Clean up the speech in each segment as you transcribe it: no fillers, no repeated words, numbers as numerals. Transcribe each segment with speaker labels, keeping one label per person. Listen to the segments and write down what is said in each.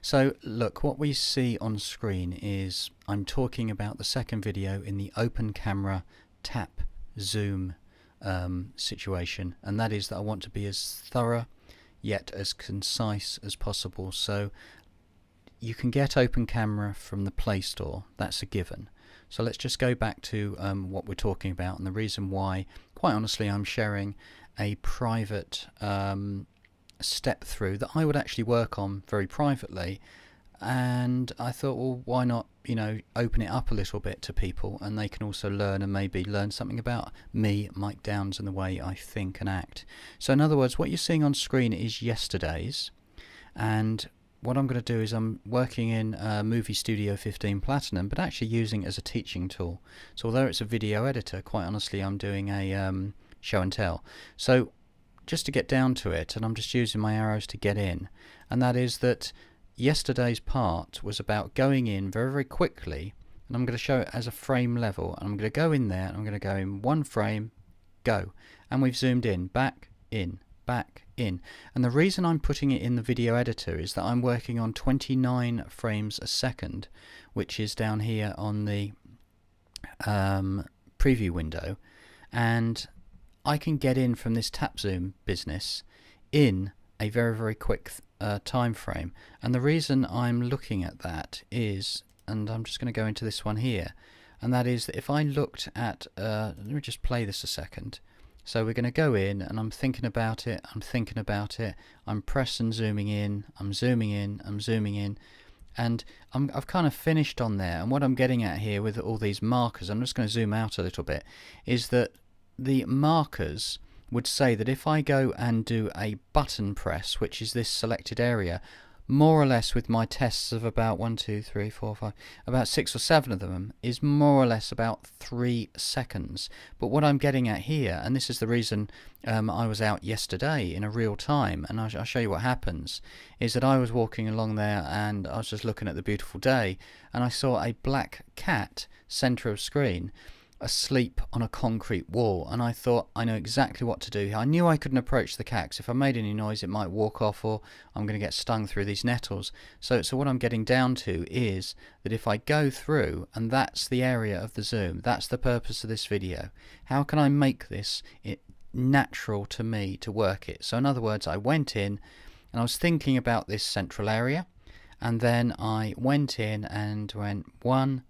Speaker 1: So look, what we see on screen is I'm talking about the second video in the open camera tap zoom situation, and that is that I want to be as thorough yet as concise as possible. So you can get open camera from the Play Store, that's a given. So let's just go back to what we're talking about, and the reason why, quite honestly, I'm sharing a private step through that I would actually work on very privately, and I thought, well, why not, open it up a little bit to people, and they can also learn and maybe learn something about me, Mike Downs, and the way I think and act. So in other words, what you're seeing on screen is yesterday's, and what I'm going to do is I'm working in Movie Studio 15 Platinum, but actually using it as a teaching tool. So although it's a video editor, quite honestly, I'm doing a show and tell. So just to get down to it, and I'm just using my arrows to get in, and that is that yesterday's part was about going in very, very quickly, and I'm going to show it as a frame level, and I'm going to go in there, and I'm going to go in one frame, go, and we've zoomed in, back, in, back, in. And the reason I'm putting it in the video editor is that I'm working on 29 frames a second, which is down here on the preview window, and I can get in from this tap zoom business in a very, very quick time frame. And the reason I'm looking at that is, and I'm just going to go into this one here, and that is that if I looked at, let me just play this a second. So we're going to go in, and I'm thinking about it, I'm pressing zooming in, I'm zooming in, I'm zooming in, and I've kind of finished on there. And what I'm getting at here with all these markers, I'm just going to zoom out a little bit, is that the markers would say that if I go and do a button press, which is this selected area, more or less with my tests of about 1, 2, 3, 4, 5, about 6 or 7 of them, is more or less about 3 seconds. But what I'm getting at here, and this is the reason I was out yesterday in a real time, and I'll show you what happens, is that I was walking along there and I was just looking at the beautiful day, and I saw a black cat, center of screen, asleep on a concrete wall, and I thought, I know exactly what to do. I knew I couldn't approach the cat, 'cause if I made any noise it might walk off, or I'm going to get stung through these nettles. So what I'm getting down to is that if I go through, and that's the area of the zoom, that's the purpose of this video, how can I make this natural to me to work it? So in other words, I went in and I was thinking about this central area, and then I went in and went 1,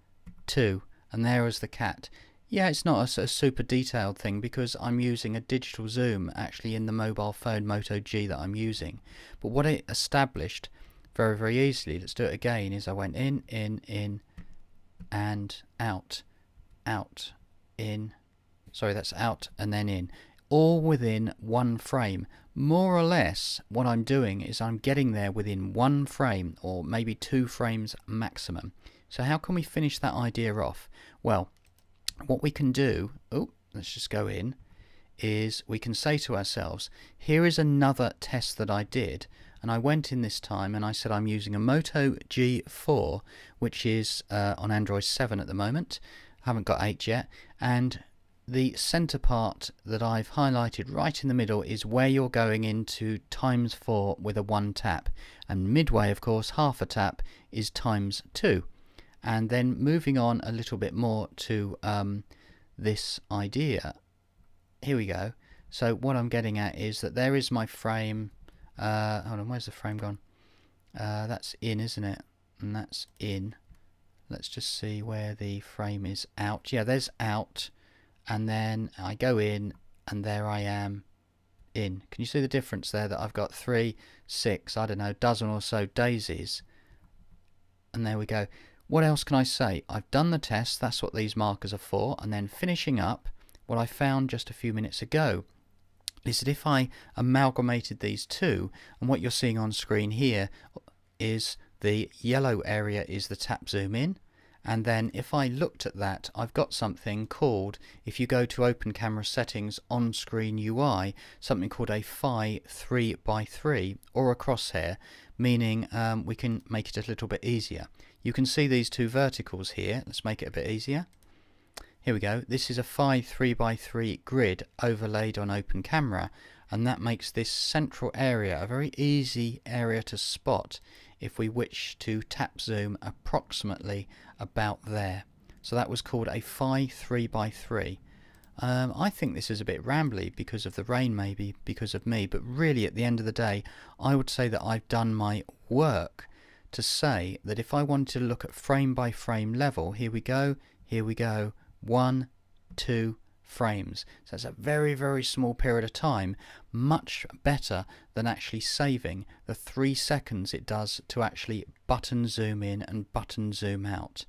Speaker 1: 2, and there was the cat. Yeah, it's not a super detailed thing because I'm using a digital zoom actually in the mobile phone Moto G that I'm using. But what it established very, very easily, let's do it again, is I went in, and out, in, sorry, that's out and then in, all within one frame. More or less what I'm doing is I'm getting there within one frame, or maybe 2 frames maximum. So how can we finish that idea off? Well, what we can do, let's just go in, is we can say to ourselves, here is another test that I did, and I went in this time and I said I'm using a Moto G4, which is on Android 7 at the moment, haven't got 8 yet, and the center part that I've highlighted right in the middle is where you're going into ×4 with a 1 tap, and midway, of course, half a tap is ×2. And then moving on a little bit more to this idea, here we go. So what I'm getting at is that there is my frame, hold on, where's the frame gone? That's in, isn't it? And that's in. Let's just see where the frame is out. Yeah, there's out, and then I go in, and there I am in. Can you see the difference there, that I've got 3, 6, I don't know, dozen or so daisies, and there we go. What else can I say? I've done the test, that's what these markers are for, and then finishing up, what I found just a few minutes ago is that if I amalgamated these two, and what you're seeing on screen here is the yellow area is the tap zoom in, and then if I looked at that, I've got something called, if you go to open camera settings on screen UI, something called a phi 3x3 or a crosshair, meaning we can make it a little bit easier. You can see these two verticals here. Let's make it a bit easier. Here we go. This is a phi 3x3 grid overlaid on open camera, and that makes this central area a very easy area to spot if we wish to tap zoom approximately about there. So that was called a Phi 3x3. I think this is a bit rambly because of the rain, maybe because of me, but really at the end of the day I would say that I've done my work to say that if I wanted to look at frame by frame level, here we go, 1, 2 frames. So it's a very, very small period of time, much better than actually saving the 3 seconds it does to actually button zoom in and button zoom out.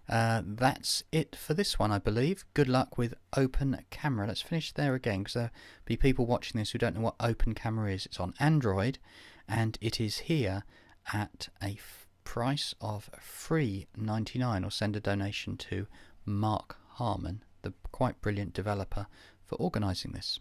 Speaker 1: That's it for this one, I believe. Good luck with Open Camera. Let's finish there again, because there'll be people watching this who don't know what Open Camera is. It's on Android, and it is here at a price of $3.99, or send a donation to Mark Harmon, the quite brilliant developer, for organising this.